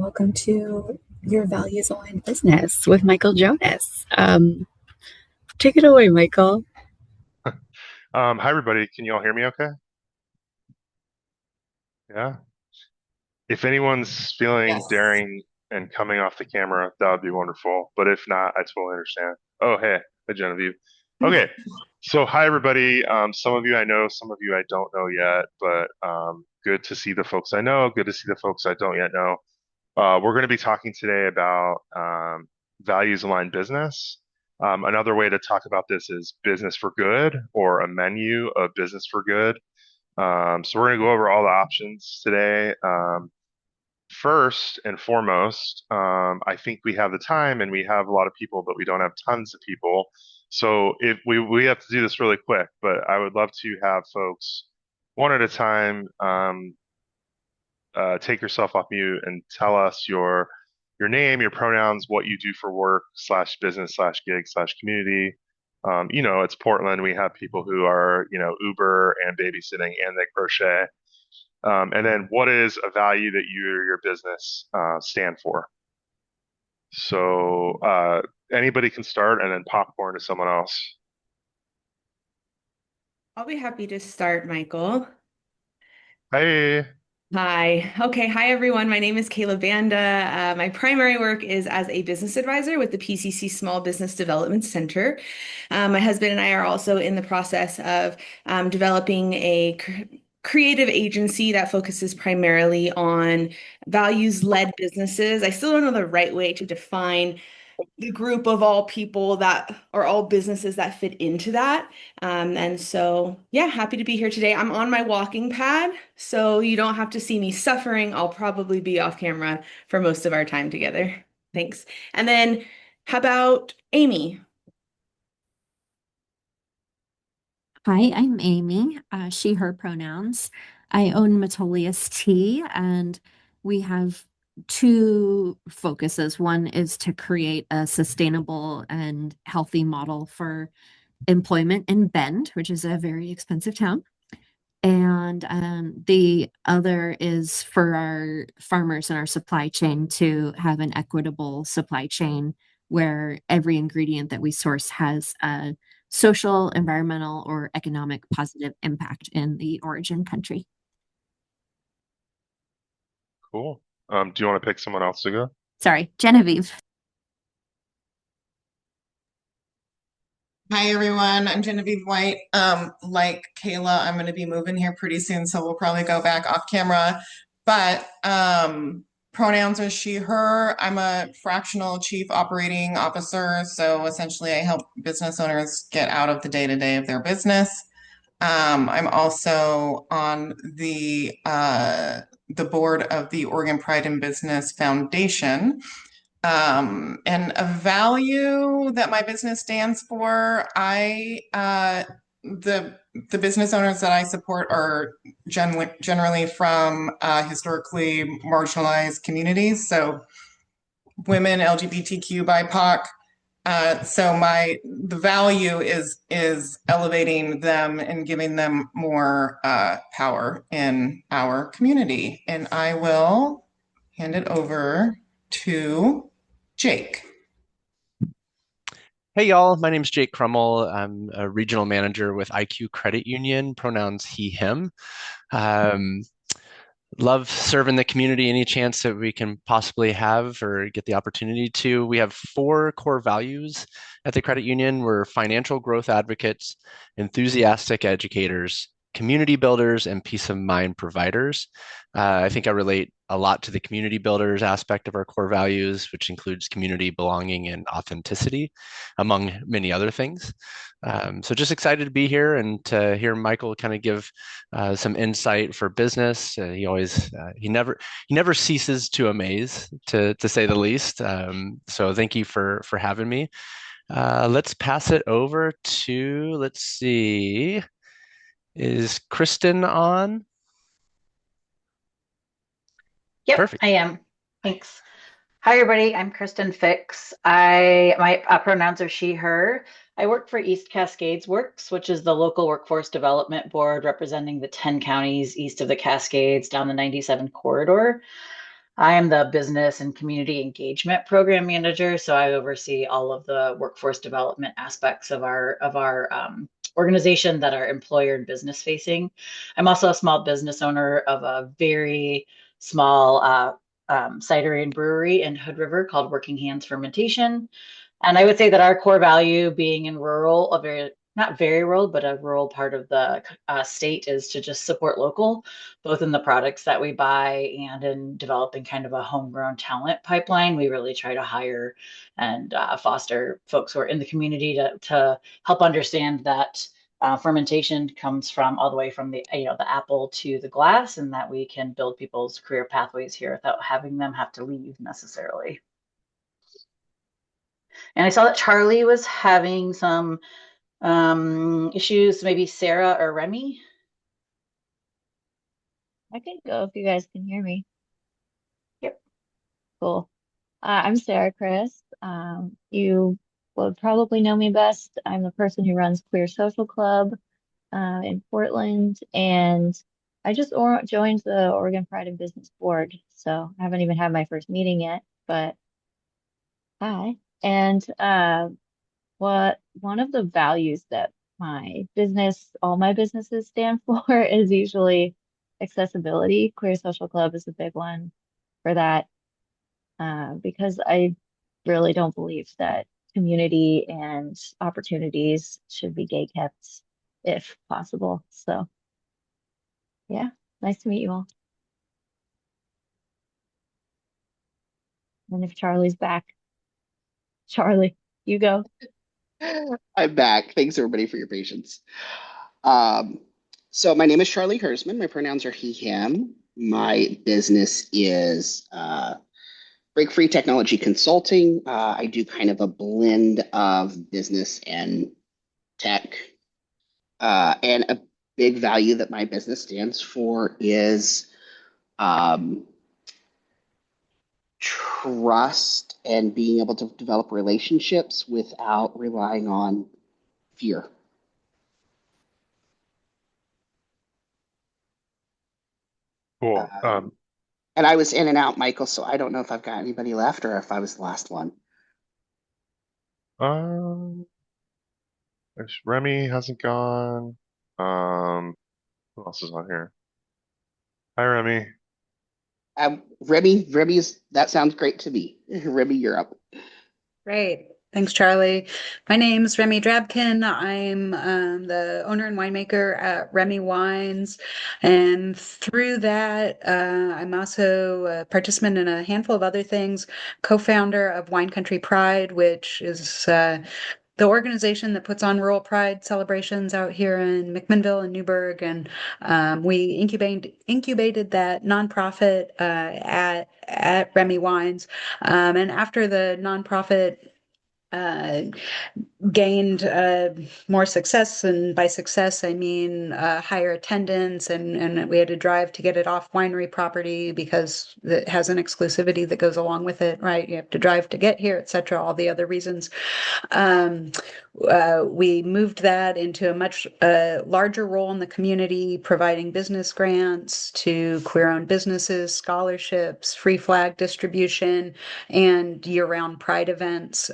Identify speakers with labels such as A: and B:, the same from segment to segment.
A: welcome to Your Values Aligned Business with Michael Jonas. Take it away, Michael.
B: Hi everybody. Can you all hear me okay? Yeah. If anyone's feeling
C: Yes.
B: daring and coming off the camera, that would be wonderful. But if not, I totally understand. Oh, hey, hi Genevieve. Okay. So hi everybody. Some of you I know, some of you I don't know yet, but good to see the folks I know, good to see the folks I don't yet know. We're going to be talking today about values aligned business. Another way to talk about this is business for good or a menu of business for good. So we're going to go over all the options today. First and foremost, I think we have the time and we have a lot of people, but we don't have tons of people. So if we have to do this really quick, but I would love to have folks one at a time take yourself off mute and tell us your name, your pronouns, what you do for work slash business slash gig slash community. It's Portland. We have people who are, Uber and babysitting and they crochet. And then what is a value that you or your business stand for? So anybody can start and then popcorn to someone else.
C: I'll be happy to start, Michael.
B: Hey,
C: Hi. Okay. Hi, everyone. My name is Kayla Banda. My primary work is as a business advisor with the PCC Small Business Development Center. My husband and I are also in the process of developing a creative agency that focuses primarily on values-led businesses. I still don't know the right way to define the group of all people that are all businesses that fit into that. And so, yeah, happy to be here today. I'm on my walking pad, so you don't have to see me suffering. I'll probably be off camera for most of our time together. Thanks. And then, how about Amy?
D: Hi, I'm Amy, she, her pronouns. I own Metolius Tea, and we have two focuses. One is to create a sustainable and healthy model for employment in Bend, which is a very expensive town. And the other is for our farmers and our supply chain to have an equitable supply chain where every ingredient that we source has a social, environmental, or economic positive impact in the origin country.
B: cool. Do you want to pick someone else to go?
D: Sorry, Genevieve.
E: Hi everyone, I'm Genevieve White. Like Kayla, I'm going to be moving here pretty soon, so we'll probably go back off camera. But pronouns are she, her. I'm a fractional chief operating officer, so essentially I help business owners get out of the day-to-day of their business. I'm also on the board of the Oregon Pride in Business Foundation. And a value that my business stands for, the business owners that I support are generally from historically marginalized communities, so women, LGBTQ, BIPOC. So the value is elevating them and giving them more power in our community. And I will hand it over to Jake.
F: Hey y'all, my name's Jake Crummel. I'm a regional manager with IQ Credit Union, pronouns he, him. Um, Love serving the community any chance that we can possibly have or get the opportunity to. We have four core values at the credit union. We're financial growth advocates, enthusiastic educators, community builders, and peace of mind providers. I think I relate a lot to the community builders aspect of our core values, which includes community belonging and authenticity, among many other things. So just excited to be here and to hear Michael kind of give some insight for business. He never ceases to amaze, to say the least. So thank you for having me. Let's pass it over to, let's see, is Kristen on?
G: Yep,
F: Perfect.
G: I am. Thanks. Hi, everybody. I'm Kristen Fix. My pronouns are she, her. I work for East Cascades Works, which is the local workforce development board representing the 10 counties east of the Cascades down the 97 corridor. I am the business and community engagement program manager, so I oversee all of the workforce development aspects of our organization that are employer and business facing. I'm also a small business owner of a very small cidery and brewery in Hood River called Working Hands Fermentation. And I would say that our core value, being in rural, a very not very rural, but a rural part of the state, is to just support local, both in the products that we buy and in developing kind of a homegrown talent pipeline. We really try to hire and foster folks who are in the community to help understand that fermentation comes from all the way from the apple to the glass, and that we can build people's career pathways here without having them have to leave necessarily. And I saw that Charlie was having some issues. Maybe Sarah or Remy.
H: I can go if you guys can hear me.
G: Yep.
H: Cool. I'm Sarah Chris. You would probably know me best. I'm the person who runs Queer Social Club in Portland, and I just joined the Oregon Pride in Business Board, so I haven't even had my first meeting yet, but hi. And what one of the values that all my businesses stand for is usually accessibility. Queer Social Club is a big one for that, because I really don't believe that community and opportunities should be gate kept if possible. So, yeah, nice to meet you all. And if Charlie's back, Charlie, you go.
I: I'm back. Thanks everybody for your patience. Um, so my name is Charlie Hersman. My pronouns are he, him. My business is Break Free Technology Consulting. I do kind of a blend of business and tech. And a big value that my business stands for is um, trust and being able to develop relationships without relying on fear.
B: Cool.
I: And I was in and out, Michael, so I don't know if I've got anybody left or if I was the last one.
B: Remy hasn't gone. Who else is on here? Hi, Remy.
I: Remy's, that sounds great to me. Remy, you're up.
A: Great. Thanks, Charlie. My name's Remy Drabkin. I'm the owner and winemaker at Remy Wines. And through that, I'm also a participant in a handful of other things, co-founder of Wine Country Pride, which is the organization that puts on Rural Pride celebrations out here in McMinnville and Newburgh. And we incubated that nonprofit at Remy Wines. And after the nonprofit uh, gained more success, and by success I mean higher attendance, and we had to drive to get it off winery property because it has an exclusivity that goes along with it, right? You have to drive to get here, etc., all the other reasons. um, we moved that into a much larger role in the community, providing business grants to queer-owned businesses, scholarships, free flag distribution, and year-round pride events.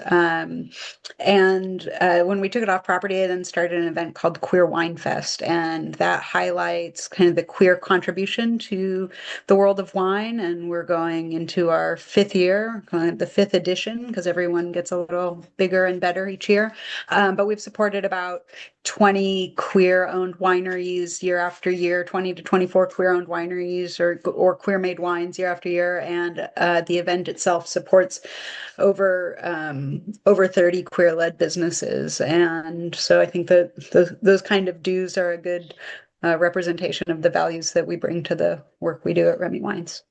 A: And when we took it off property, I then started an event called Queer Wine Fest, and that highlights kind of the queer contribution to the world of wine. And we're going into our fifth year, kind of the fifth edition, because everyone gets a little bigger and better each year. But we've supported about 20 queer-owned wineries year after year, 20 to 24 queer-owned wineries or queer-made wines year after year, and the event itself supports over 30 queer-led businesses. And so I think that those kind of dues are a good representation of the values that we bring to the work we do at Remy Wines.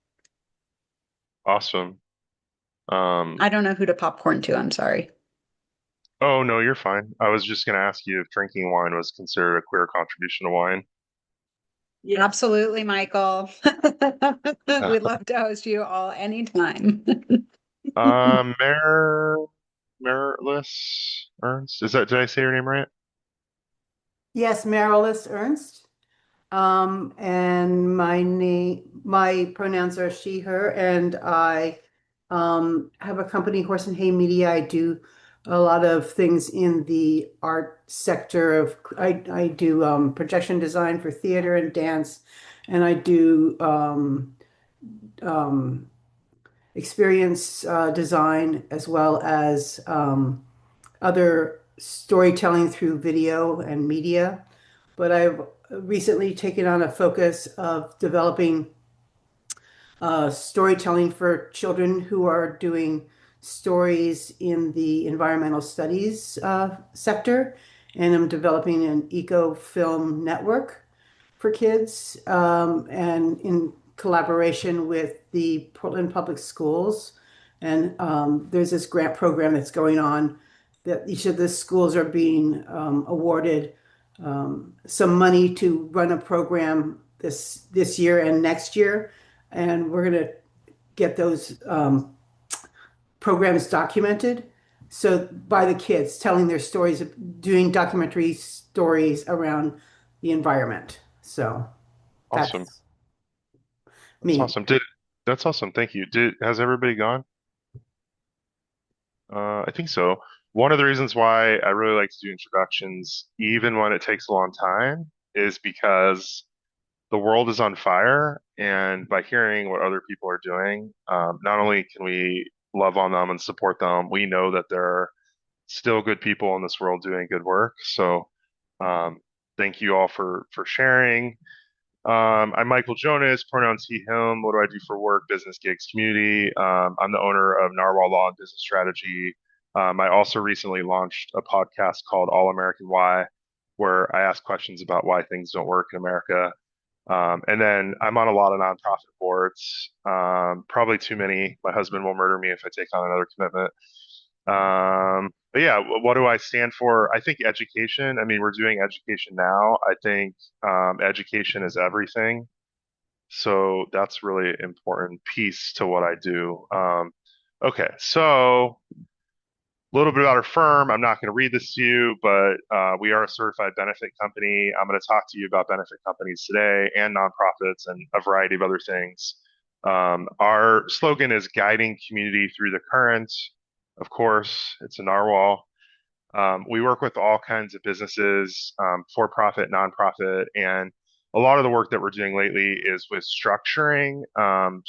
B: Awesome.
A: I don't know who to popcorn to. I'm sorry.
B: Oh, no, you're fine. I was just going to ask you if drinking wine was considered a queer contribution to wine.
A: Yeah, absolutely, Michael. We'd love to host you all anytime.
B: Meritless Ernst. Did I say your name right?
J: Yes, Marilys Ernst. And my pronouns are she, her, and I have a company, Horse and Hay Media. I do a lot of things in the art sector of I do projection design for theater and dance, and I do um, experience design as well as other storytelling through video and media. But I've recently taken on a focus of developing storytelling for children who are doing stories in the environmental studies sector. And I'm developing an eco film network for kids and in collaboration with the Portland Public Schools. And there's this grant program that's going on that each of the schools are being awarded some money to run a program this year and next year. And we're going to get those programs documented. So by the kids telling their stories, doing documentary stories around the environment. So
B: Awesome.
J: that's
B: That's
J: me.
B: awesome. That's awesome. Thank you. Has everybody gone? I think so. One of the reasons why I really like to do introductions, even when it takes a long time, is because the world is on fire, and by hearing what other people are doing, not only can we love on them and support them, we know that there are still good people in this world doing good work. So, thank you all for sharing. I'm Michael Jonas, pronouns he, him. What do I do for work, business, gigs, community? I'm the owner of Narwhal Law and Business Strategy. I also recently launched a podcast called All American Why, where I ask questions about why things don't work in America. And then I'm on a lot of nonprofit boards, probably too many. My husband will murder me if I take on another commitment. But yeah, what do I stand for? I think education. I mean, we're doing education now. I think education is everything. So that's really important piece to what I do. Okay, so a little bit about our firm. I'm not going to read this to you, but we are a certified benefit company. I'm going to talk to you about benefit companies today and nonprofits and a variety of other things. Our slogan is guiding community through the current. Of course, it's a narwhal. We work with all kinds of businesses, for profit, nonprofit, and a lot of the work that we're doing lately is with structuring. How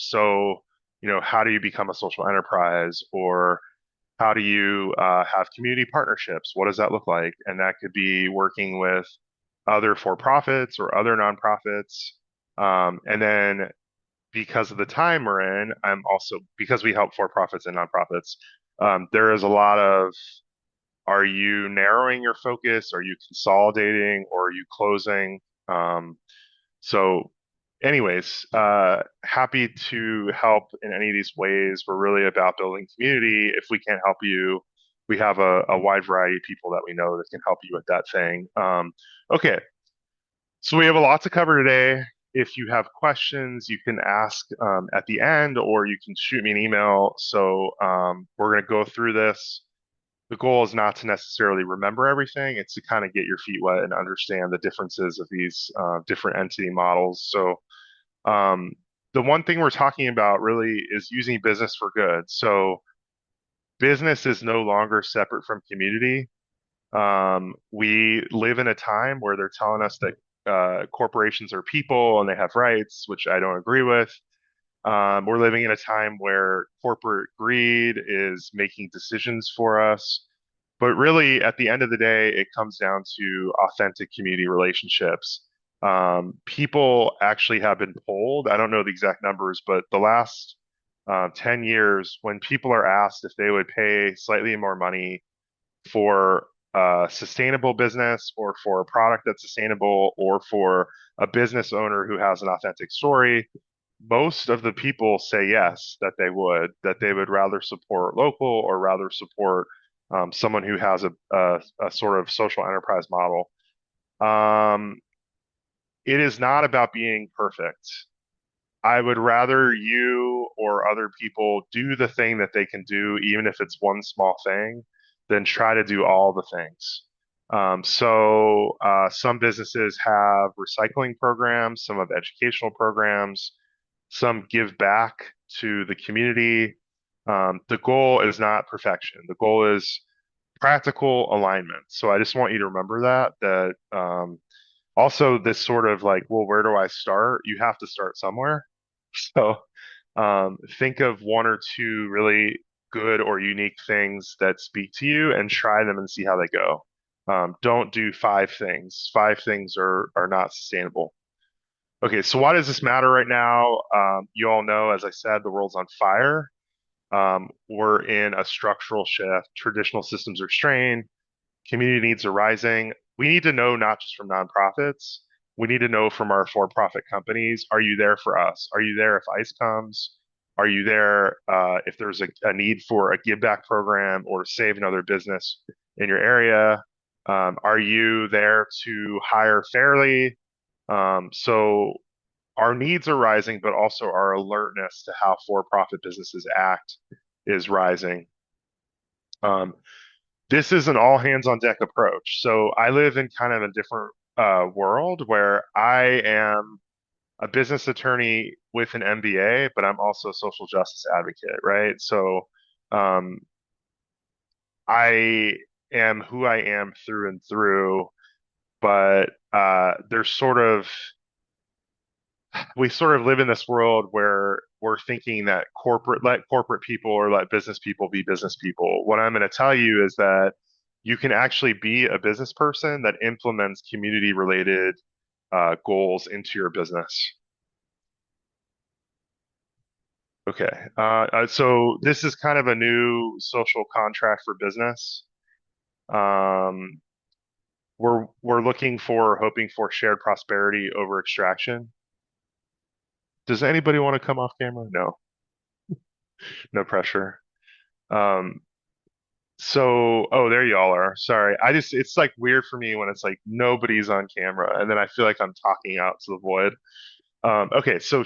B: do you become a social enterprise, or how do you have community partnerships? What does that look like? And that could be working with other for-profits or other nonprofits. And then because of the time we're in, because we help for-profits and nonprofits, there is a lot of, are you narrowing your focus? Are you consolidating, or are you closing? Um, so anyways, happy to help in any of these ways. We're really about building community. If we can't help you, we have a wide variety of people that we know that can help you with that thing. Okay, so we have a lot to cover today. If you have questions, you can ask at the end, or you can shoot me an email. So we're going to go through this. The goal is not to necessarily remember everything. It's to kind of get your feet wet and understand the differences of these different entity models. So um, the one thing we're talking about really is using business for good. So business is no longer separate from community. We live in a time where they're telling us that corporations are people and they have rights, which I don't agree with. We're living in a time where corporate greed is making decisions for us. But really, at the end of the day, it comes down to authentic community relationships. People actually have been polled. I don't know the exact numbers, but the last 10 years, when people are asked if they would pay slightly more money for a sustainable business, or for a product that's sustainable, or for a business owner who has an authentic story, most of the people say yes, that they would rather support local, or rather support someone who has a sort of social enterprise model. Um, it is not about being perfect. I would rather you or other people do the thing that they can do, even if it's one small thing, than try to do all the things. Some businesses have recycling programs, some have educational programs, some give back to the community. The goal is not perfection. The goal is practical alignment. So I just want you to remember that also this sort of like, well, where do I start? You have to start somewhere. So think of one or two really good or unique things that speak to you and try them and see how they go. Don't do five things. Five things are not sustainable. Okay, so why does this matter right now? You all know, as I said, the world's on fire. We're in a structural shift. Traditional systems are strained. Community needs are rising. We need to know not just from nonprofits. We need to know from our for-profit companies. Are you there for us? Are you there if ICE comes? Are you there if there's a need for a give back program or to save another business in your area? Are you there to hire fairly? So our needs are rising, but also our alertness to how for-profit businesses act is rising. This is an all hands on deck approach. So I live in kind of a different world where I am a business attorney with an MBA, but I'm also a social justice advocate, right? So um, I am who I am through and through, but there's we sort of live in this world where we're thinking that let corporate people or let business people be business people. What I'm going to tell you is that you can actually be a business person that implements community related goals into your business. Okay, so this is kind of a new social contract for business. Um, we're looking for, hoping for shared prosperity over extraction. Does anybody want to come off camera? No, no pressure. Um, oh, there y'all are. Sorry. It's like weird for me when it's like nobody's on camera and then I feel like I'm talking out to the void. Okay, so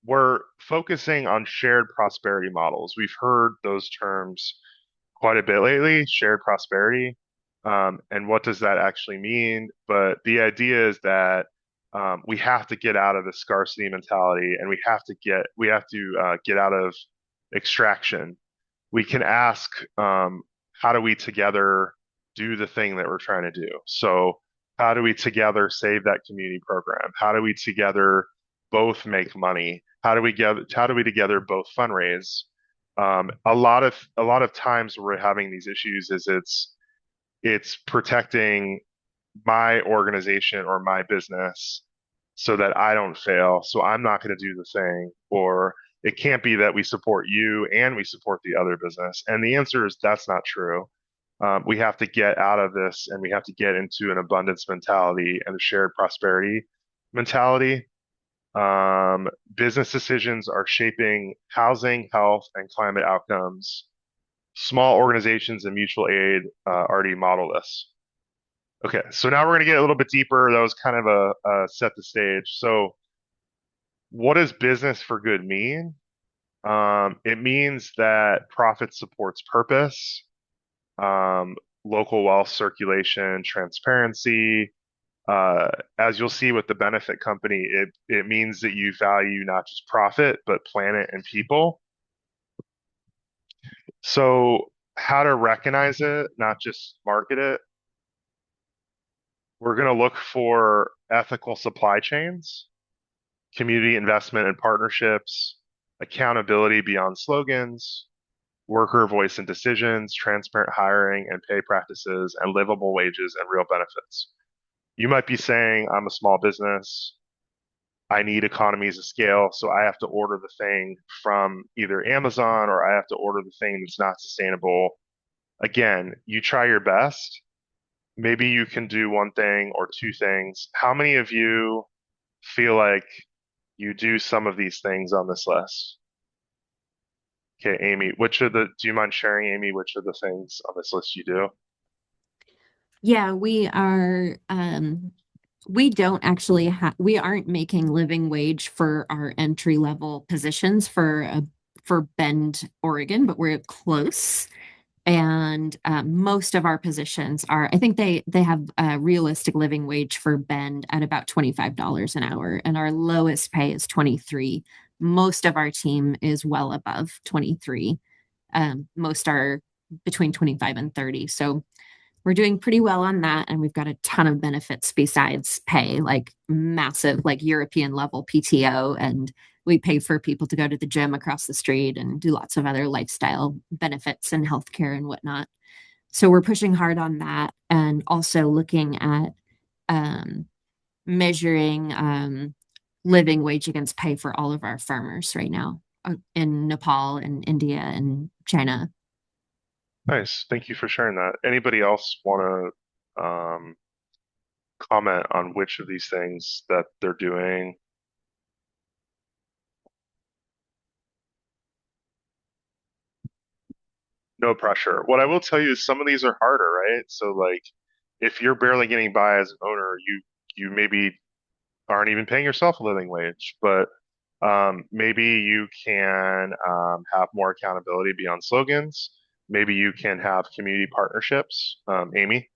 B: we're focusing on shared prosperity models. We've heard those terms quite a bit lately, shared prosperity. And what does that actually mean? But the idea is that we have to get out of the scarcity mentality and we have to get out of extraction. We can ask, how do we together do the thing that we're trying to do? So how do we together save that community program? How do we together both make money? How do we together both fundraise? A lot of times we're having these issues is it's protecting my organization or my business so that I don't fail. So I'm not going to do the thing, or it can't be that we support you and we support the other business. And the answer is that's not true. We have to get out of this and we have to get into an abundance mentality and a shared prosperity mentality. Business decisions are shaping housing, health, and climate outcomes. Small organizations and mutual aid already model this. Okay, so now we're going to get a little bit deeper. That was kind of a set the stage. So what does business for good mean? It means that profit supports purpose, local wealth circulation, transparency. As you'll see with the benefit company, it means that you value not just profit, but planet and people. So how to recognize it, not just market it. We're going to look for ethical supply chains, community investment and partnerships, accountability beyond slogans, worker voice in decisions, transparent hiring and pay practices, and livable wages and real benefits. You might be saying, I'm a small business. I need economies of scale, so I have to order the thing from either Amazon or I have to order the thing that's not sustainable. Again, you try your best. Maybe you can do one thing or two things. How many of you feel like you do some of these things on this list? Okay, Amy, do you mind sharing, Amy, which of the things on this list you do?
D: Yeah, we are, we don't actually we aren't making living wage for our entry level positions for Bend, Oregon, but we're close. And most of our positions are, I think they have a realistic living wage for Bend at about $25 an hour, and our lowest pay is 23. Most of our team is well above 23. Most are between 25 and 30. So we're doing pretty well on that. And we've got a ton of benefits besides pay, like massive, like European level PTO. And we pay for people to go to the gym across the street and do lots of other lifestyle benefits and healthcare and whatnot. So we're pushing hard on that, and also looking at measuring living wage against pay for all of our farmers right now in Nepal and India and China.
B: Nice. Thank you for sharing that. Anybody else want to comment on which of these things that they're doing? No pressure. What I will tell you is some of these are harder, right? So like if you're barely getting by as an owner, you maybe aren't even paying yourself a living wage, but maybe you can have more accountability beyond slogans. Maybe you can have community partnerships. Amy?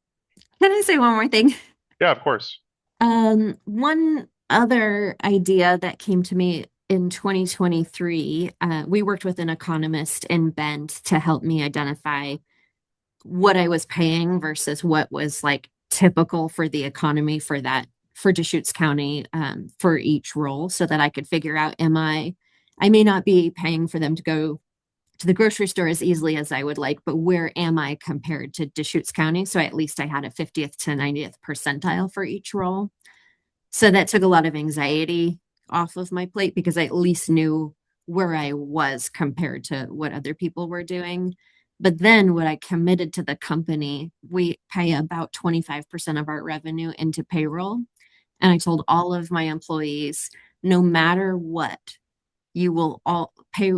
D: Can I say one more thing?
B: Yeah, of course.
D: One other idea that came to me in 2023, we worked with an economist in Bend to help me identify what I was paying versus what was like typical for the economy for that, for Deschutes County, for each role, so that I could figure out, I may not be paying for them to go to the grocery store as easily as I would like, but where am I compared to Deschutes County? So at least I had a 50th to 90th percentile for each role. So that took a lot of anxiety off of my plate, because I at least knew where I was compared to what other people were doing. But then what I committed to the company, we pay about 25% of our revenue into payroll. And I told all of my employees, no matter what, you will all pay,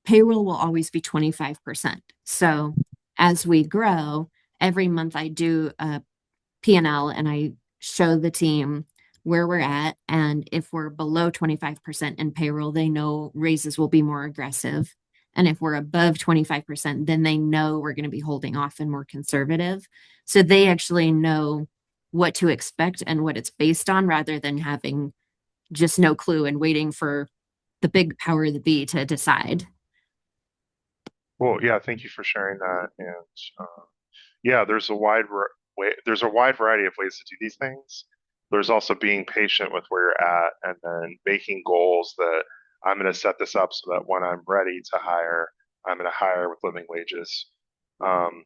D: payroll will always be 25%. So as we grow, every month I do a P&L and I show the team where we're at. And if we're below 25% in payroll, they know raises will be more aggressive. And if we're above 25%, then they know we're going to be holding off and more conservative. So they actually know what to expect and what it's based on, rather than having just no clue and waiting for the big power of the B to decide.
B: Well, yeah, thank you for sharing that. And yeah, there's a wide variety of ways to do these things. There's also being patient with where you're at, and then making goals that I'm going to set this up so that when I'm ready to hire, I'm going to hire with living wages. Um,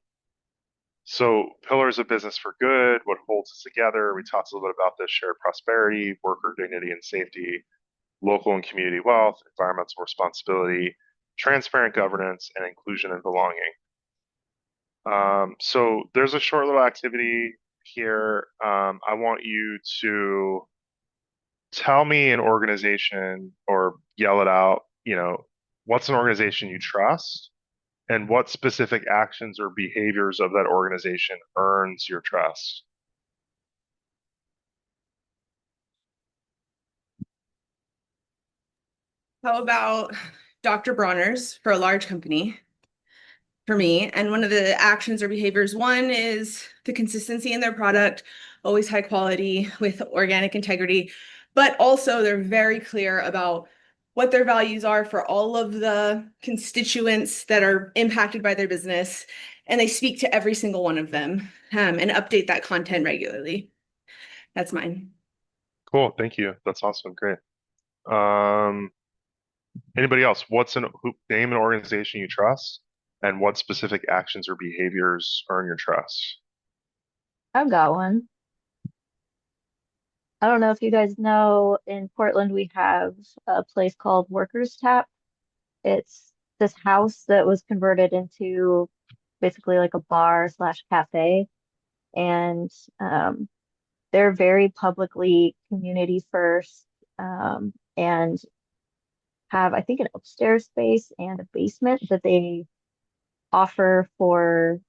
B: so pillars of business for good, what holds us together? We talked a little bit about this: shared prosperity, worker dignity and safety, local and community wealth, environmental responsibility, transparent governance, and inclusion and belonging. So there's a short little activity here. I want you to tell me an organization, or yell it out, what's an organization you trust, and what specific actions or behaviors of that organization earns your trust.
C: How about Dr. Bronner's for a large company? For me, and one of the actions or behaviors, one is the consistency in their product, always high quality with organic integrity, but also they're very clear about what their values are for all of the constituents that are impacted by their business, and they speak to every single one of them, and update that content regularly. That's mine.
B: Cool, thank you. That's awesome, great. Anybody else? Name an organization you trust, and what specific actions or behaviors earn your trust?
H: I've got one. I don't know if you guys know, in Portland, we have a place called Workers Tap. It's this house that was converted into basically like a bar slash cafe. And they're very publicly community first, and have, I think, an upstairs space and a basement that they offer for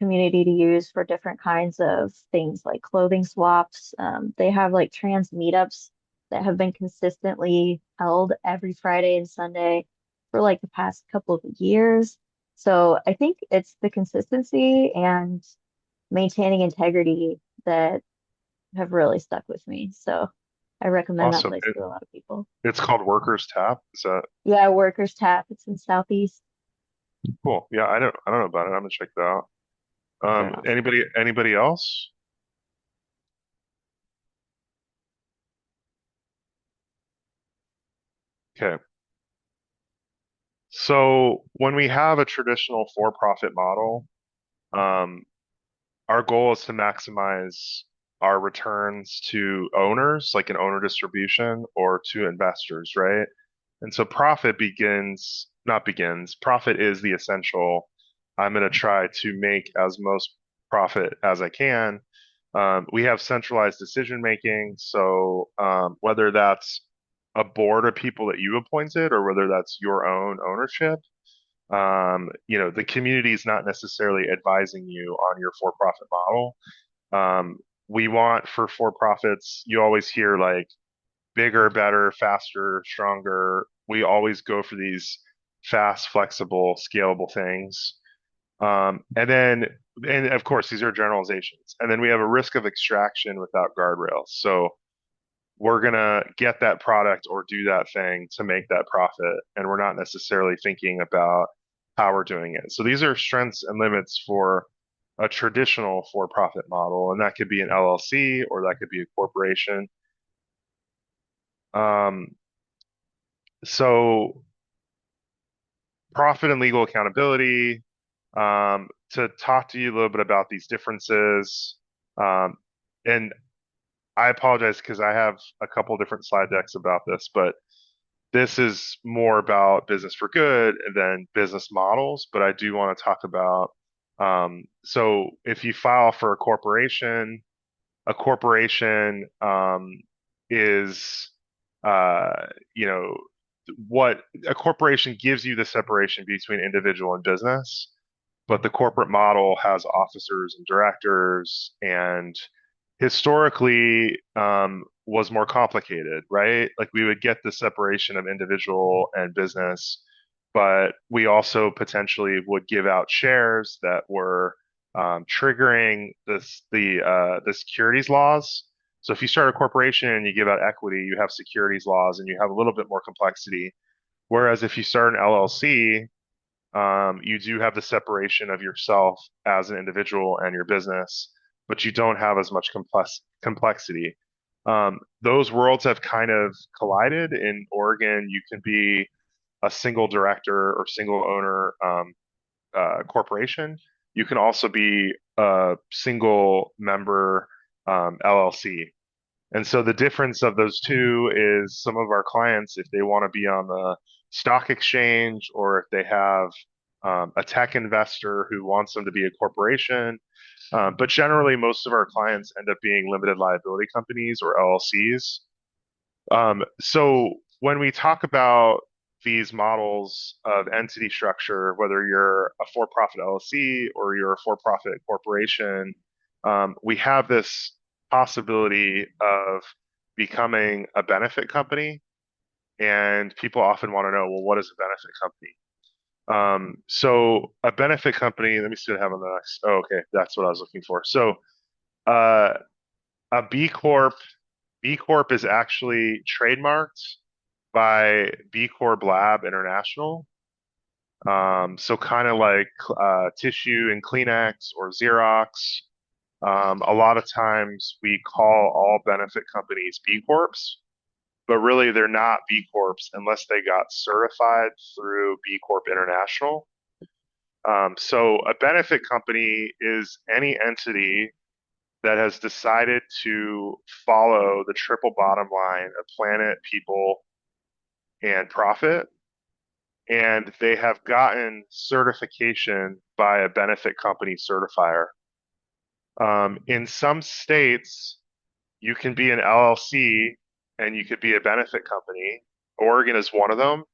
H: community to use for different kinds of things like clothing swaps. They have like trans meetups that have been consistently held every Friday and Sunday for like the past couple of years. So I think it's the consistency and maintaining integrity that have really stuck with me. So I recommend that
B: Awesome.
H: place to a lot of people.
B: It's called Workers Tap. Is that
H: Yeah, Workers Tap. It's in Southeast.
B: cool? Yeah, I don't know about it. I'm gonna check that out.
H: They're awesome.
B: Anybody else? Okay. So when we have a traditional for-profit model, um, our goal is to maximize our returns to owners, like an owner distribution, or to investors, right? And so profit is the essential. I'm going to try to make as most profit as I can. We have centralized decision making. So whether that's a board of people that you appointed or whether that's your own ownership, the community is not necessarily advising you on your for-profit model. Um, we want for-profits, you always hear like bigger, better, faster, stronger. We always go for these fast, flexible, scalable things. And of course, these are generalizations. And then we have a risk of extraction without guardrails. So we're going to get that product or do that thing to make that profit. And we're not necessarily thinking about how we're doing it. So these are strengths and limits for a traditional for-profit model. And that could be an LLC or that could be a corporation. Um, so profit and legal accountability, to talk to you a little bit about these differences. And I apologize because I have a couple different slide decks about this, but this is more about business for good than business models. But I do want to talk about, so if you file for a corporation is, you know, what a corporation gives you the separation between individual and business, but the corporate model has officers and directors and historically was more complicated, right? Like we would get the separation of individual and business, but we also potentially would give out shares that were triggering the securities laws. So if you start a corporation and you give out equity, you have securities laws and you have a little bit more complexity. Whereas if you start an LLC, you do have the separation of yourself as an individual and your business, but you don't have as much complexity. Those worlds have kind of collided. In Oregon, you can be a single director or single owner corporation. You can also be a single member LLC. And so the difference of those two is some of our clients, if they want to be on the stock exchange or if they have a tech investor who wants them to be a corporation. But generally, most of our clients end up being limited liability companies or LLCs. So when we talk about these models of entity structure, whether you're a for-profit LLC or you're a for-profit corporation, we have this possibility of becoming a benefit company. And people often want to know, well, what is a benefit company? So a benefit company, let me see what I have on the next. Oh, okay, that's what I was looking for. So uh, a B Corp is actually trademarked by B Corp Lab International. So kind of like tissue and Kleenex or Xerox. A lot of times we call all benefit companies B Corps, but really they're not B Corps unless they got certified through B Corp International. So a benefit company is any entity that has decided to follow the triple bottom line of planet, people, and profit. And they have gotten certification by a benefit company certifier. In some states, you can be an LLC and you could be a benefit company. Oregon is one of them.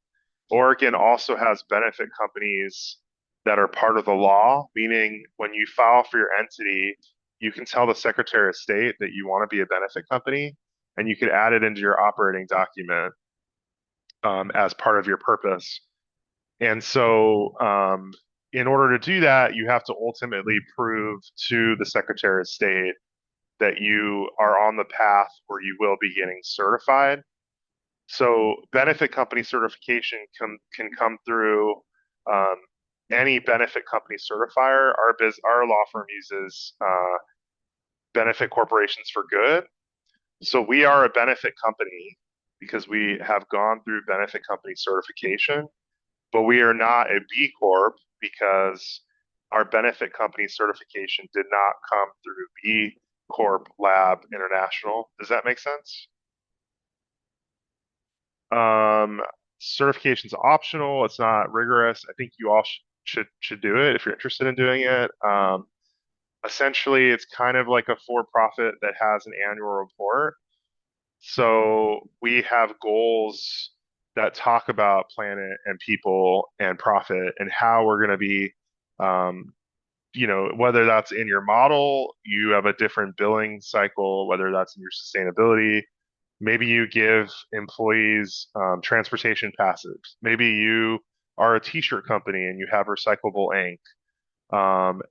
B: Oregon also has benefit companies that are part of the law, meaning when you file for your entity, you can tell the Secretary of State that you want to be a benefit company, and you could add it into your operating document as part of your purpose. And so in order to do that, you have to ultimately prove to the Secretary of State that you are on the path where you will be getting certified. So benefit company certification can come through um, any benefit company certifier. Our law firm uses Benefit Corporations for Good. So we are a benefit company because we have gone through benefit company certification, but we are not a B Corp because our benefit company certification did not come through B Corp Lab International. Does that make sense? Um, Certification's optional. It's not rigorous. I think you all should do it if you're interested in doing it. Essentially, it's kind of like a for-profit that has an annual report. So we have goals that talk about planet and people and profit and how we're going to be, um, whether that's in your model, you have a different billing cycle, whether that's in your sustainability. Maybe you give employees transportation passes. Maybe you are a t-shirt company and you have recyclable ink.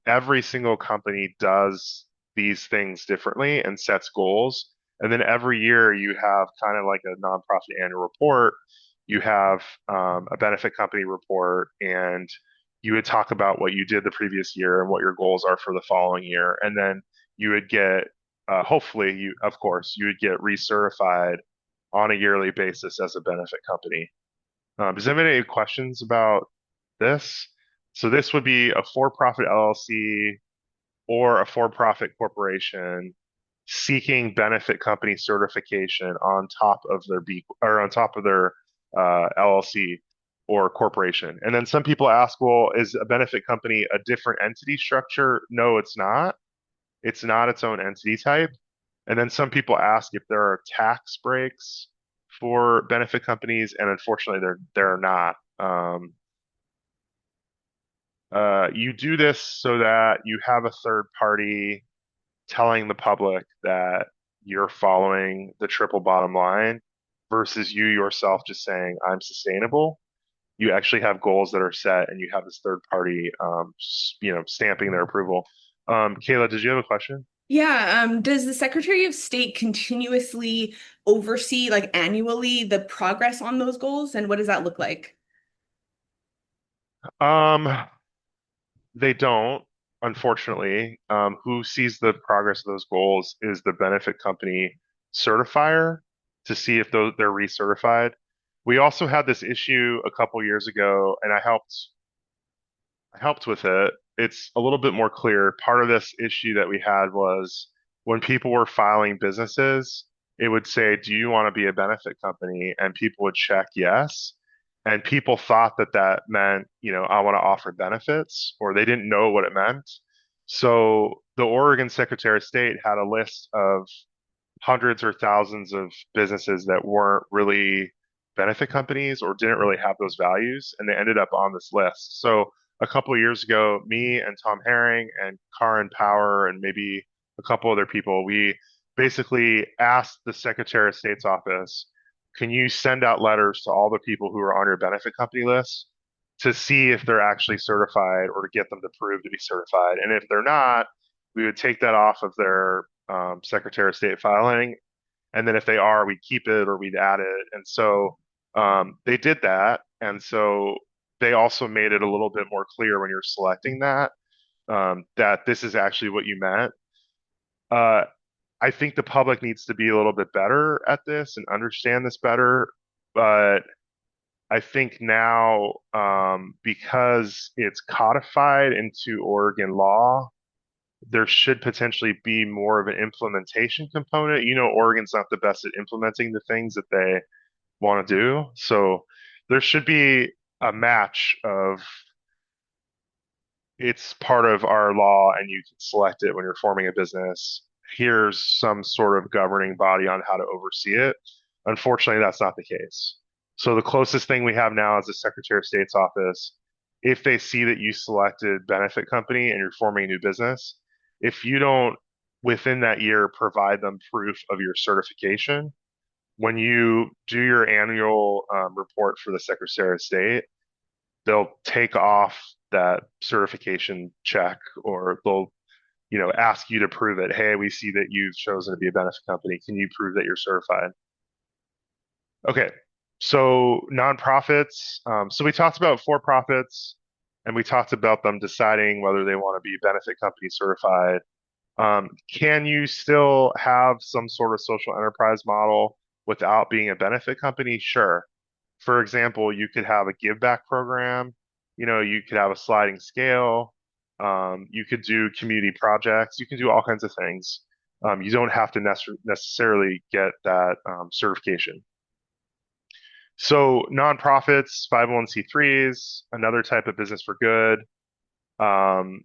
B: Every single company does these things differently and sets goals. And then every year you have kind of like a nonprofit annual report. You have a benefit company report, and you would talk about what you did the previous year and what your goals are for the following year. And then you would get, hopefully, of course, you would get recertified on a yearly basis as a benefit company. Does anybody have any questions about this? So this would be a for-profit LLC or a for-profit corporation seeking benefit company certification on top of their LLC or corporation. And then some people ask, well, is a benefit company a different entity structure? No, it's not. It's not its own entity type. And then some people ask if there are tax breaks for benefit companies, and unfortunately, there are not. You do this so that you have a third party telling the public that you're following the triple bottom line versus you yourself just saying, I'm sustainable. You actually have goals that are set and you have this third party, stamping their approval. Kayla, did you have a question?
C: Yeah, does the Secretary of State continuously oversee, like annually, the progress on those goals, and what does that look like?
B: Um, they don't, unfortunately. Who sees the progress of those goals is the benefit company certifier to see if they're recertified. We also had this issue a couple years ago, and I helped with it. It's a little bit more clear. Part of this issue that we had was when people were filing businesses, it would say, do you want to be a benefit company? And people would check yes. And people thought that that meant, I want to offer benefits, or they didn't know what it meant. So the Oregon Secretary of State had a list of hundreds or thousands of businesses that weren't really benefit companies or didn't really have those values, and they ended up on this list. So a couple of years ago, me and Tom Herring and Karin Power and maybe a couple other people, we basically asked the Secretary of State's office, can you send out letters to all the people who are on your benefit company list to see if they're actually certified or to get them to prove to be certified? And if they're not, we would take that off of their Secretary of State filing. And then if they are, we'd keep it or we'd add it. And so they did that. And so they also made it a little bit more clear when you're selecting that this is actually what you meant. I think the public needs to be a little bit better at this and understand this better. But I think now, because it's codified into Oregon law, there should potentially be more of an implementation component. Oregon's not the best at implementing the things that they want to do. So there should be a match of it's part of our law and you can select it when you're forming a business. Here's some sort of governing body on how to oversee it. Unfortunately, that's not the case. So the closest thing we have now is the Secretary of State's office. If they see that you selected benefit company and you're forming a new business, if you don't within that year provide them proof of your certification, when you do your annual report for the Secretary of State, they'll take off that certification check, or they'll, ask you to prove it. Hey, we see that you've chosen to be a benefit company. Can you prove that you're certified? Okay, so nonprofits. So we talked about for-profits, and we talked about them deciding whether they want to be benefit company certified. Can you still have some sort of social enterprise model without being a benefit company? Sure. For example, you could have a give back program. You could have a sliding scale. You could do community projects. You can do all kinds of things. You don't have to necessarily get that certification. So nonprofits, 501c3s, another type of business for good. Um,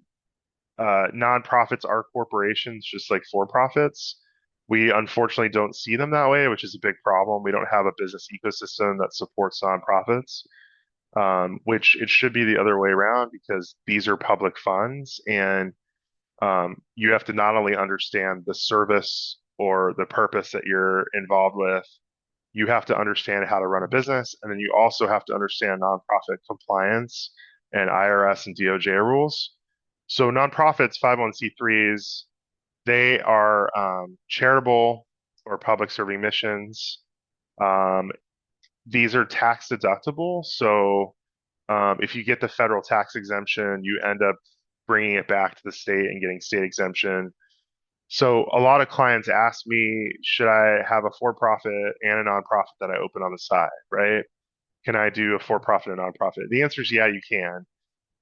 B: Nonprofits are corporations, just like for-profits. We unfortunately don't see them that way, which is a big problem. We don't have a business ecosystem that supports nonprofits, which it should be the other way around, because these are public funds, and you have to not only understand the service or the purpose that you're involved with, you have to understand how to run a business, and then you also have to understand nonprofit compliance and IRS and DOJ rules. So nonprofits, 501c3s, they are charitable or public serving missions. These are tax deductible. So if you get the federal tax exemption, you end up bringing it back to the state and getting state exemption. So a lot of clients ask me, should I have a for-profit and a nonprofit that I open on the side, right? Can I do a for-profit and nonprofit? The answer is yeah, you can.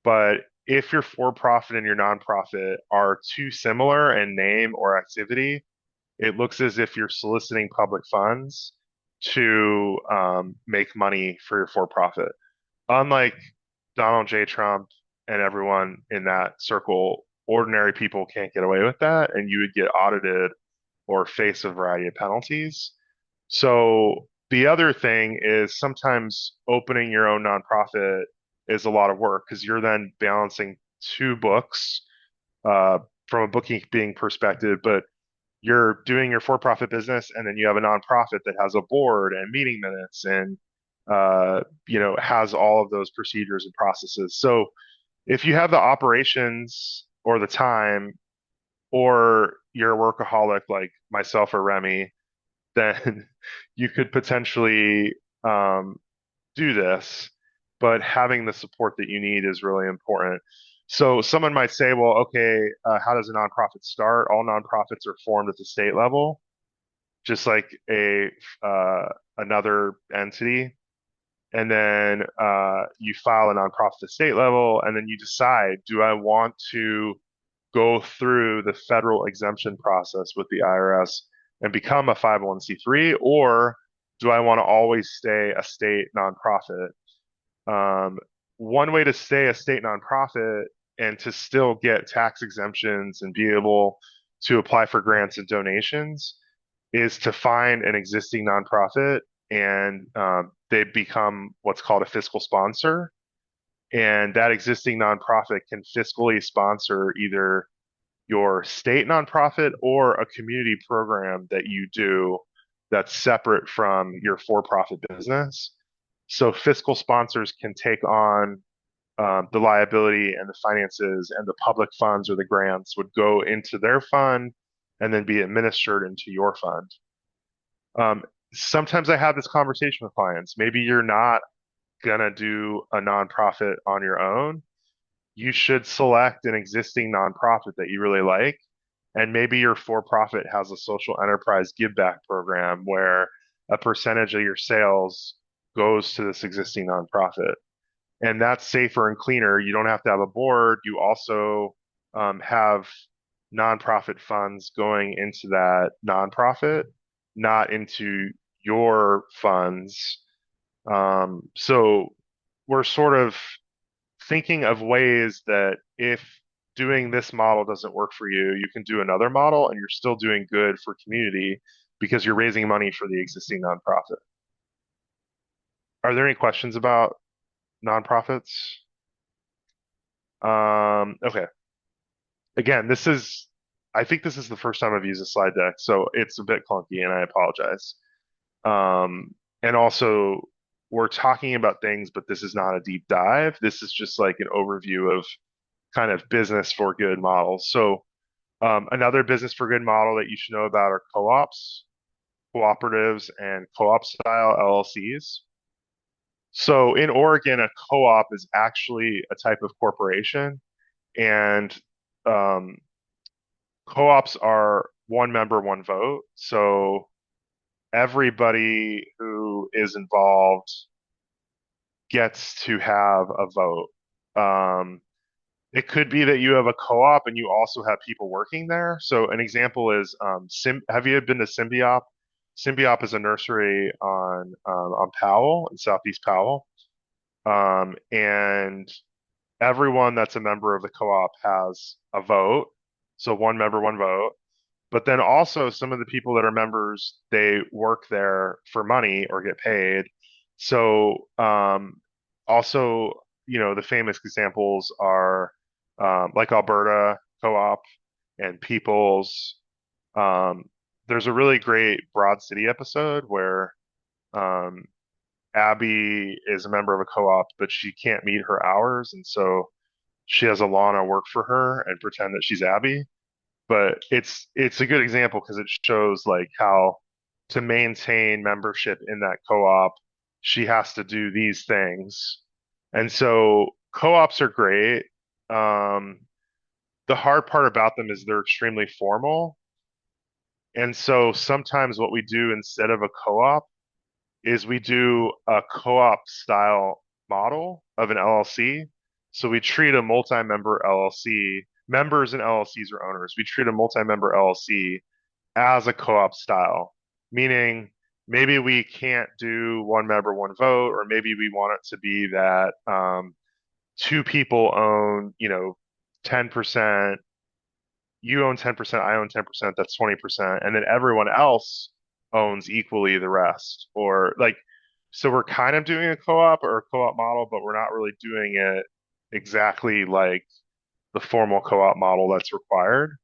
B: But if your for-profit and your nonprofit are too similar in name or activity, it looks as if you're soliciting public funds to make money for your for-profit. Unlike Donald J. Trump and everyone in that circle, ordinary people can't get away with that, and you would get audited or face a variety of penalties. So the other thing is, sometimes opening your own nonprofit is a lot of work, because you're then balancing two books from a bookkeeping perspective, but you're doing your for-profit business, and then you have a nonprofit that has a board and meeting minutes and has all of those procedures and processes. So if you have the operations or the time, or you're a workaholic like myself or Remy, then you could potentially do this, but having the support that you need is really important. So someone might say, well, okay, how does a nonprofit start? All nonprofits are formed at the state level, just like another entity. And then you file a nonprofit at the state level, and then you decide, do I want to go through the federal exemption process with the IRS and become a 501c3, or do I want to always stay a state nonprofit? One way to stay a state nonprofit and to still get tax exemptions and be able to apply for grants and donations is to find an existing nonprofit, and they become what's called a fiscal sponsor. And that existing nonprofit can fiscally sponsor either your state nonprofit or a community program that you do that's separate from your for-profit business. So fiscal sponsors can take on the liability, and the finances and the public funds or the grants would go into their fund and then be administered into your fund. Sometimes I have this conversation with clients. Maybe you're not gonna do a nonprofit on your own. You should select an existing nonprofit that you really like, and maybe your for-profit has a social enterprise give back program where a percentage of your sales goes to this existing nonprofit. And that's safer and cleaner. You don't have to have a board. You also have nonprofit funds going into that nonprofit, not into your funds. So we're sort of thinking of ways that if doing this model doesn't work for you, you can do another model, and you're still doing good for community because you're raising money for the existing nonprofit. Are there any questions about nonprofits? Okay. Again, I think this is the first time I've used a slide deck, so it's a bit clunky, and I apologize. And also, we're talking about things, but this is not a deep dive. This is just like an overview of kind of business for good models. So another business for good model that you should know about are co-ops, cooperatives, and co-op style LLCs. So in Oregon, a co-op is actually a type of corporation, and um, co-ops are one member, one vote. So everybody who is involved gets to have a vote. It could be that you have a co-op and you also have people working there. So an example is, have you been to Symbiop? Symbiop is a nursery on Powell, in Southeast Powell. And everyone that's a member of the co-op has a vote. So one member, one vote. But then also some of the people that are members, they work there for money or get paid. So also, the famous examples are like Alberta Co-op and Peoples. There's a really great Broad City episode where um, Abby is a member of a co-op, but she can't meet her hours, and so she has Alana work for her and pretend that she's Abby. But it's a good example because it shows like how to maintain membership in that co-op, she has to do these things. And so co-ops are great. The hard part about them is they're extremely formal. And so sometimes what we do instead of a co-op is we do a co-op style model of an LLC. So we treat a multi-member LLC, members and LLCs are owners. We treat a multi-member LLC as a co-op style, meaning maybe we can't do one member, one vote, or maybe we want it to be that two people own, 10%, you own 10%, I own 10%, that's 20%, and then everyone else owns equally the rest. Or like, so we're kind of doing a co-op or a co-op model, but we're not really doing it exactly like the formal co-op model that's required.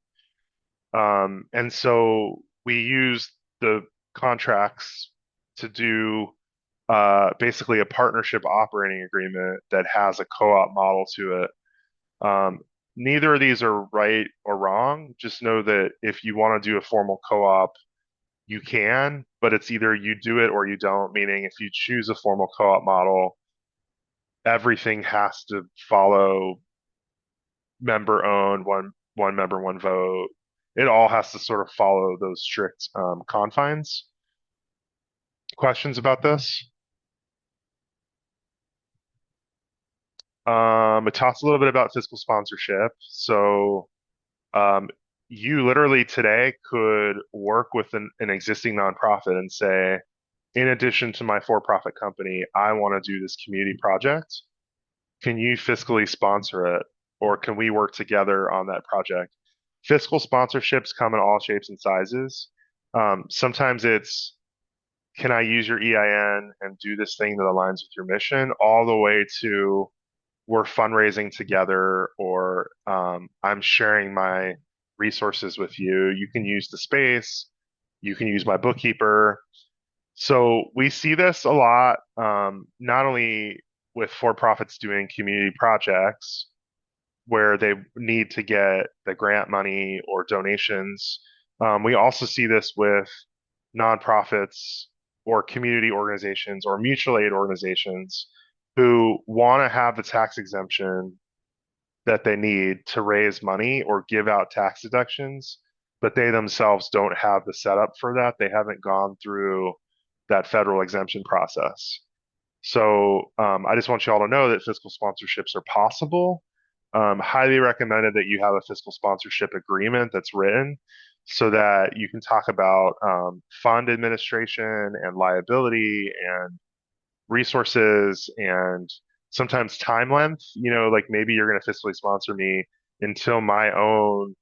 B: And so we use the contracts to do basically a partnership operating agreement that has a co-op model to it. Neither of these are right or wrong. Just know that if you want to do a formal co-op, you can, but it's either you do it or you don't, meaning if you choose a formal co-op model, everything has to follow member owned, one member, one vote. It all has to sort of follow those strict confines. Questions about this? It talks a little bit about fiscal sponsorship. So you literally today could work with an existing nonprofit and say, in addition to my for-profit company, I want to do this community project. Can you fiscally sponsor it? Or can we work together on that project? Fiscal sponsorships come in all shapes and sizes. Sometimes it's, can I use your EIN and do this thing that aligns with your mission, all the way to we're fundraising together, or I'm sharing my resources with you. You can use the space, you can use my bookkeeper. So we see this a lot, not only with for-profits doing community projects where they need to get the grant money or donations. We also see this with nonprofits or community organizations or mutual aid organizations who want to have the tax exemption that they need to raise money or give out tax deductions, but they themselves don't have the setup for that. They haven't gone through that federal exemption process. So I just want you all to know that fiscal sponsorships are possible. Highly recommended that you have a fiscal sponsorship agreement that's written so that you can talk about fund administration and liability and resources and sometimes time length. Like maybe you're going to fiscally sponsor me until my own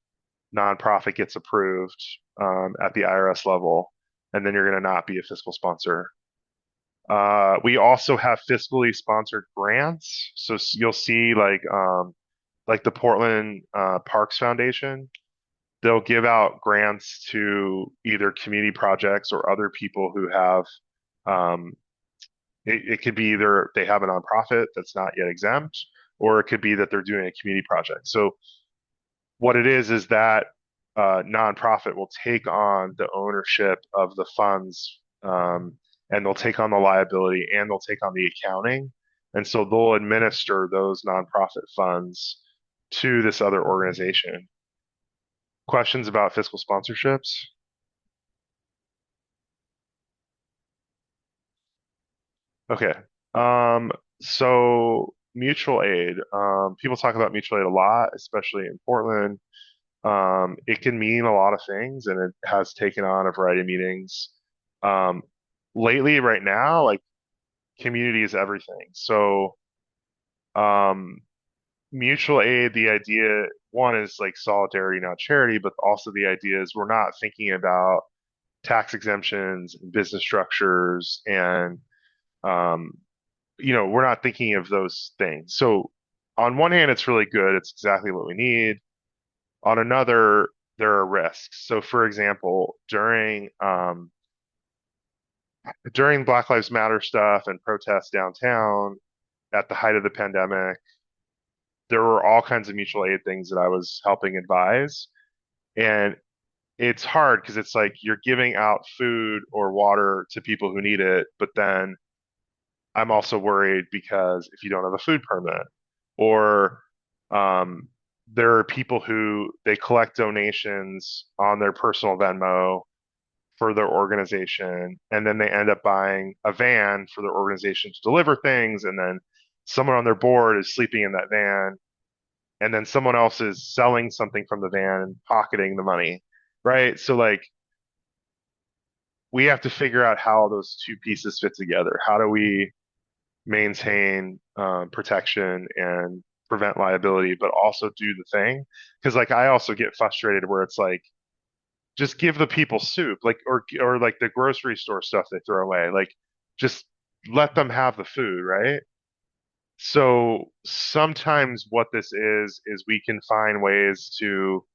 B: nonprofit gets approved at the IRS level, and then you're going to not be a fiscal sponsor. We also have fiscally sponsored grants. So you'll see like the Portland Parks Foundation, they'll give out grants to either community projects or other people who have it could be either they have a nonprofit that's not yet exempt, or it could be that they're doing a community project. So what it is that nonprofit will take on the ownership of the funds, and they'll take on the liability, and they'll take on the accounting. And so they'll administer those nonprofit funds to this other organization. Questions about fiscal sponsorships? Okay. So mutual aid. People talk about mutual aid a lot, especially in Portland. It can mean a lot of things, and it has taken on a variety of meanings. Um, Lately, right now, like community is everything. So, um, mutual aid, the idea, one is like solidarity, not charity, but also the idea is we're not thinking about tax exemptions and business structures and um, we're not thinking of those things. So on one hand, it's really good. It's exactly what we need. On another, there are risks. So for example, during Black Lives Matter stuff and protests downtown at the height of the pandemic, there were all kinds of mutual aid things that I was helping advise. And it's hard because it's like you're giving out food or water to people who need it, but then I'm also worried because if you don't have a food permit, or um, there are people who they collect donations on their personal Venmo for their organization, and then they end up buying a van for their organization to deliver things, and then someone on their board is sleeping in that van, and then someone else is selling something from the van and pocketing the money, right? So like we have to figure out how those two pieces fit together. How do we maintain protection and prevent liability, but also do the thing? Because like I also get frustrated where it's like just give the people soup, like or like the grocery store stuff they throw away, like just let them have the food, right? So sometimes what this is we can find ways to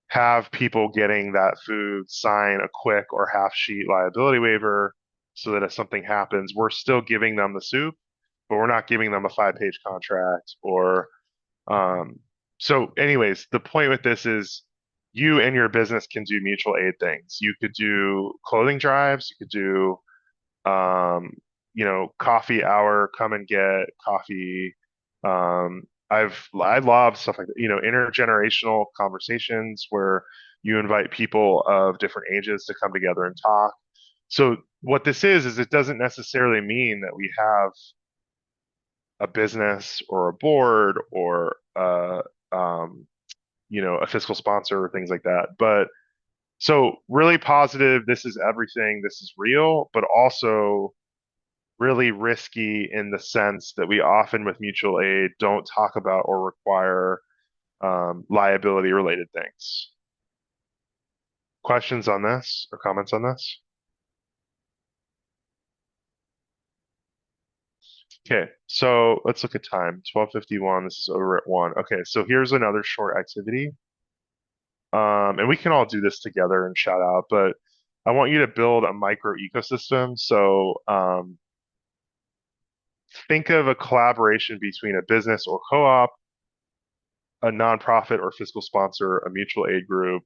B: have people getting that food sign a quick or half sheet liability waiver so that if something happens, we're still giving them the soup, but we're not giving them a 5-page contract or um so anyways, the point with this is you and your business can do mutual aid things. You could do clothing drives, you could do coffee hour, come and get coffee. I love stuff like that, intergenerational conversations where you invite people of different ages to come together and talk. So what this is it doesn't necessarily mean that we have a business or a board or a fiscal sponsor or things like that. But so really positive, this is everything, this is real, but also really risky in the sense that we often with mutual aid don't talk about or require liability related things. Questions on this or comments on this? Okay, so let's look at time. 12:51. This is over at 1. Okay, so here's another short activity. And we can all do this together and shout out, but I want you to build a micro ecosystem. So think of a collaboration between a business or co-op, a nonprofit or fiscal sponsor, a mutual aid group.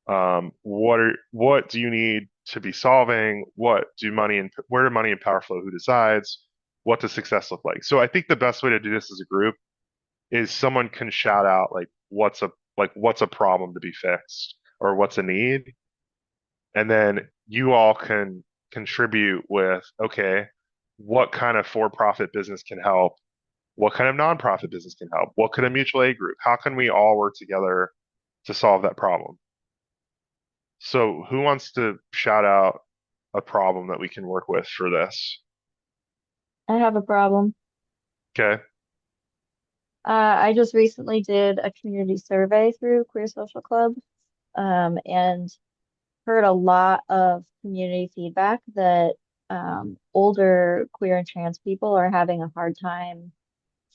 B: What do you need to be solving? Where do money and power flow? Who decides? What does success look like? So I think the best way to do this as a group is someone can shout out like what's a problem to be fixed or what's a need, and then you all can contribute with, okay, what kind of for-profit business can help? What kind of nonprofit business can help? What could a mutual aid group? How can we all work together to solve that problem? So who wants to shout out a problem that we can work with for this?
H: I have a problem.
B: Okay.
H: I just recently did a community survey through Queer Social Club, and heard a lot of community feedback that older queer and trans people are having a hard time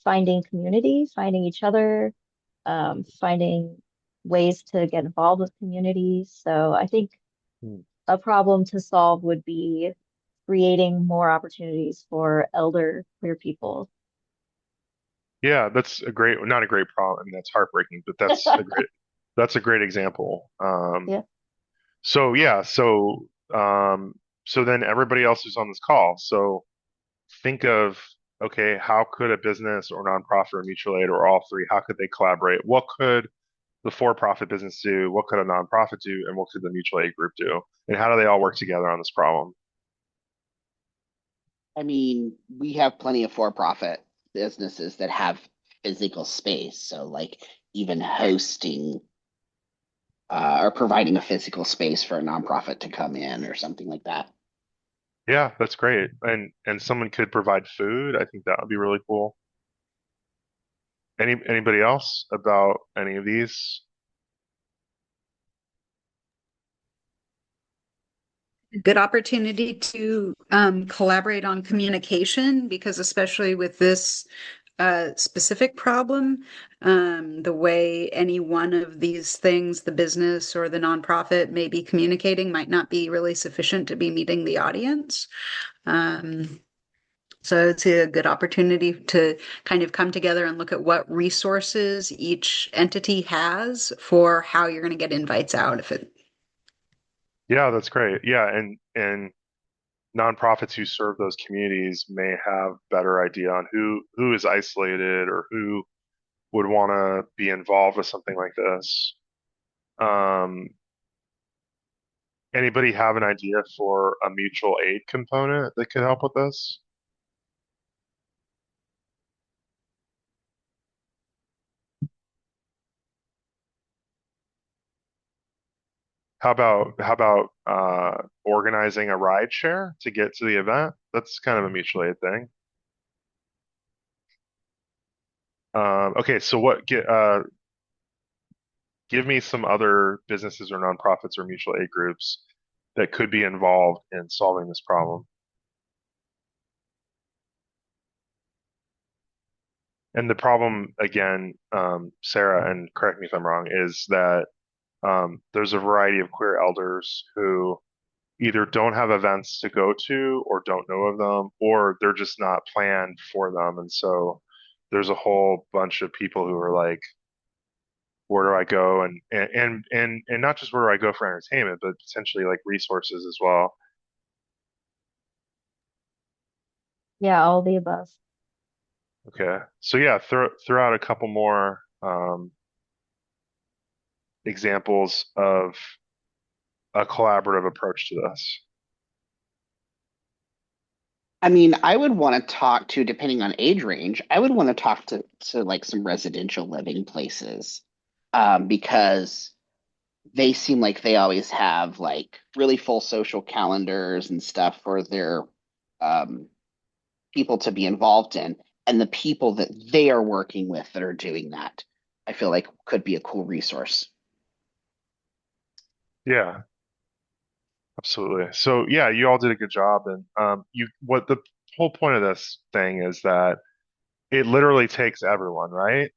H: finding community, finding each other, finding ways to get involved with communities. So I think
B: Hmm.
H: a problem to solve would be creating more opportunities for elder queer people.
B: Yeah, that's a great, not a great problem. I mean, that's heartbreaking, but that's a great example.
H: Yeah.
B: So yeah, so then everybody else who's on this call. So think of, okay, how could a business or nonprofit or mutual aid or all three, how could they collaborate? What could the for-profit business do? What could a nonprofit do? And what could the mutual aid group do? And how do they all work together on this problem?
I: I mean, we have plenty of for-profit businesses that have physical space. So, like, even hosting or providing a physical space for a nonprofit to come in or something like that.
B: Yeah, that's great. And someone could provide food. I think that would be really cool. Anybody else about any of these?
A: Good opportunity to collaborate on communication, because especially with this specific problem, the way any one of these things, the business or the nonprofit, may be communicating might not be really sufficient to be meeting the audience. So it's a good opportunity to kind of come together and look at what resources each entity has for how you're going to get invites out. If it
B: Yeah, that's great. Yeah, and nonprofits who serve those communities may have better idea on who is isolated or who would want to be involved with something like this. Um, Anybody have an idea for a mutual aid component that could help with this? How about organizing a ride share to get to the event? That's kind of a mutual aid thing. Okay, so give me some other businesses or nonprofits or mutual aid groups that could be involved in solving this problem. And the problem, again, Sarah, and correct me if I'm wrong, is that there's a variety of queer elders who either don't have events to go to or don't know of them, or they're just not planned for them. And so there's a whole bunch of people who are like, where do I go? And not just where do I go for entertainment, but potentially like resources as well.
H: Yeah, all the above.
B: Okay. So yeah, throw out a couple more examples of a collaborative approach to this.
I: I mean, I would want to talk to, depending on age range, I would want to talk to like some residential living places, because they seem like they always have like really full social calendars and stuff for their um, people to be involved in, and the people that they are working with that are doing that, I feel like could be a cool resource.
B: Yeah, absolutely. So yeah, you all did a good job, and what the whole point of this thing is that it literally takes everyone, right?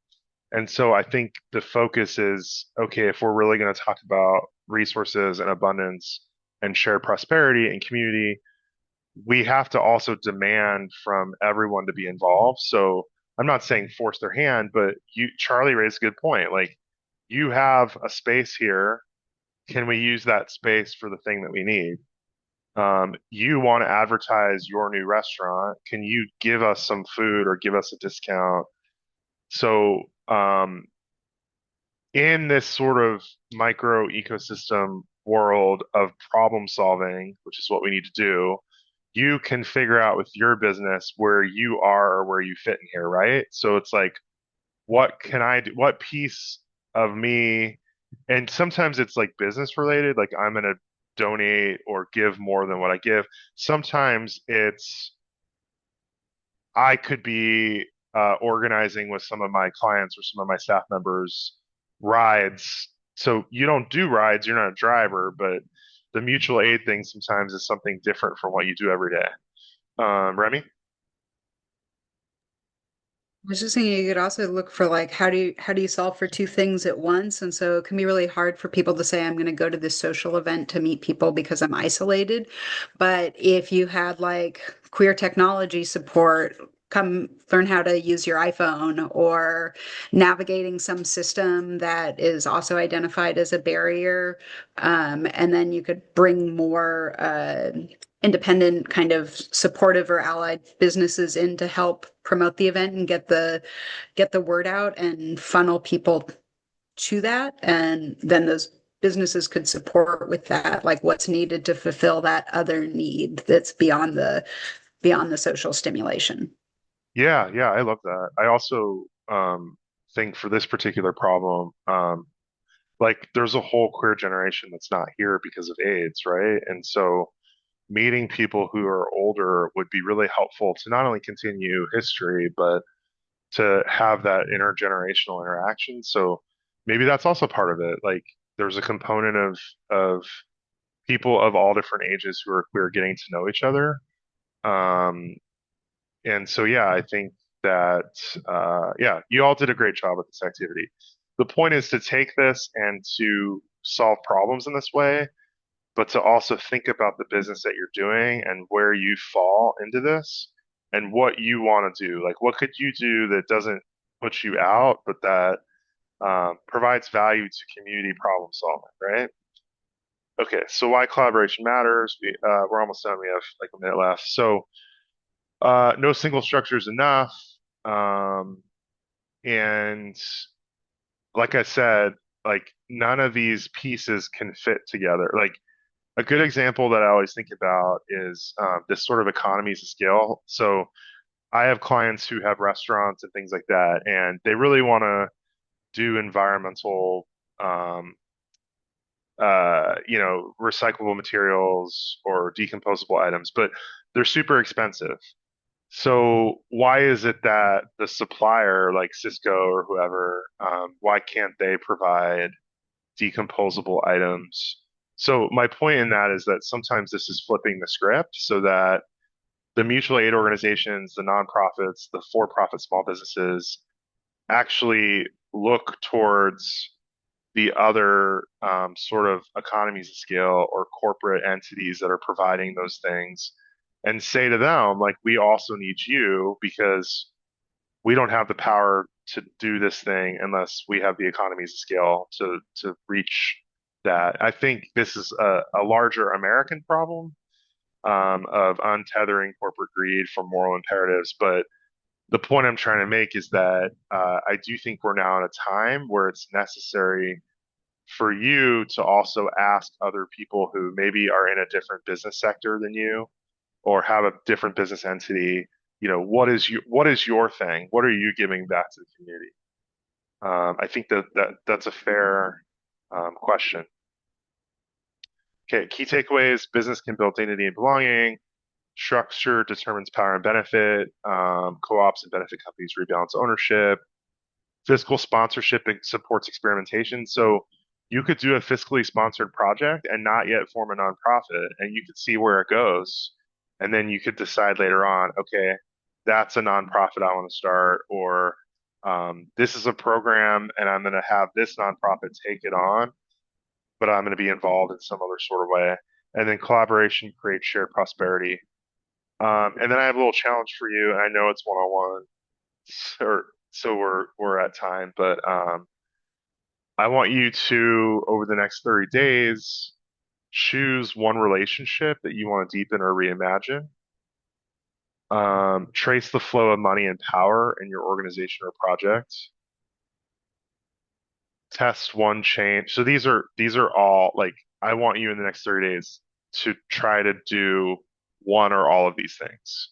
B: And so I think the focus is, okay, if we're really going to talk about resources and abundance and shared prosperity and community, we have to also demand from everyone to be involved. So I'm not saying force their hand, but Charlie raised a good point. Like, you have a space here. Can we use that space for the thing that we need? You want to advertise your new restaurant. Can you give us some food or give us a discount? So, in this sort of micro ecosystem world of problem solving, which is what we need to do, you can figure out with your business where you are or where you fit in here, right? So it's like, what can I do? What piece of me, and sometimes it's like business related, like I'm going to donate or give more than what I give. Sometimes it's I could be organizing with some of my clients or some of my staff members rides. So you don't do rides, you're not a driver, but the mutual aid thing sometimes is something different from what you do every day. Remy?
A: was just saying you could also look for like how do you solve for two things at once? And so it can be really hard for people to say, I'm going to go to this social event to meet people because I'm isolated. But if you had like queer technology support, come learn how to use your iPhone or navigating some system that is also identified as a barrier. And then you could bring more independent kind of supportive or allied businesses in to help promote the event and get the word out and funnel people to that, and then those businesses could support with that, like what's needed to fulfill that other need that's beyond the social stimulation.
B: Yeah, yeah, I love that. I also think for this particular problem, like there's a whole queer generation that's not here because of AIDS, right? And so meeting people who are older would be really helpful to not only continue history, but to have that intergenerational interaction. So maybe that's also part of it. Like there's a component of people of all different ages who are queer getting to know each other. Um, and so yeah, I think that yeah, you all did a great job with this activity. The point is to take this and to solve problems in this way, but to also think about the business that you're doing and where you fall into this and what you want to do. Like, what could you do that doesn't put you out, but that provides value to community problem solving, right? Okay, so why collaboration matters. We're almost done. We have like a minute left. So, no single structure is enough. Um, and like I said, like none of these pieces can fit together. Like, a good example that I always think about is this sort of economies of scale. So I have clients who have restaurants and things like that, and they really want to do environmental, um, recyclable materials or decomposable items, but they're super expensive. So why is it that the supplier, like Cisco or whoever, why can't they provide decomposable items? So my point in that is that sometimes this is flipping the script so that the mutual aid organizations, the nonprofits, the for-profit small businesses actually look towards the other sort of economies of scale or corporate entities that are providing those things and say to them, like, we also need you because we don't have the power to do this thing unless we have the economies of scale to reach that. I think this is a larger American problem of untethering corporate greed from moral imperatives. But the point I'm trying to make is that I do think we're now in a time where it's necessary for you to also ask other people who maybe are in a different business sector than you or have a different business entity, what is your thing? What are you giving back to the community? I think that's a fair question. Okay, key takeaways: business can build dignity and belonging. Structure determines power and benefit. Co-ops and benefit companies rebalance ownership. Fiscal sponsorship supports experimentation. So you could do a fiscally sponsored project and not yet form a nonprofit, and you could see where it goes. And then you could decide later on, okay, that's a nonprofit I want to start, or this is a program and I'm going to have this nonprofit take it on, but I'm going to be involved in some other sort of way. And then collaboration creates shared prosperity. And then I have a little challenge for you. I know it's one-on-one, so we're at time, but I want you to, over the next 30 days, choose one relationship that you want to deepen or reimagine. Trace the flow of money and power in your organization or project. Test one change. So these are all like I want you in the next 30 days to try to do one or all of these things.